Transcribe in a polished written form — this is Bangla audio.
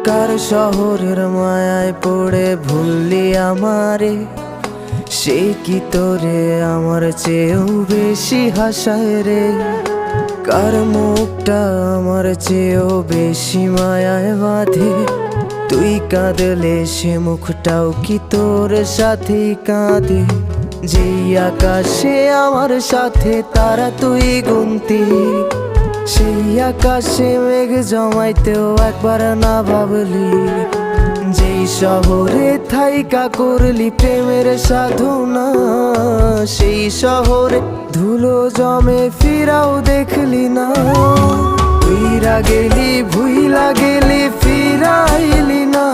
কার শহরের মায়ায় পড়ে ভুললি আমারে, সে কি তোরে আমার চেয়েও বেশি হাসায় রে। কার মুখটা আমার চেয়েও বেশি মায়ায় বাঁধে, তুই কাঁদলে সে মুখটাও কি তোর সাথেই কাঁদে। যেই আকাশে আমার সাথে তারা তুই গুনতি, সেই আকাশে মেঘ জমাইতেও একবার না ভাবলি। যেই শহরে থাইকা করলি প্রেমের সাধনা, সেই শহরে ধুলো জমে ফিরাও দেখলি না। উইরা গেলি ভুইলা গেলি ফিরাইলি না।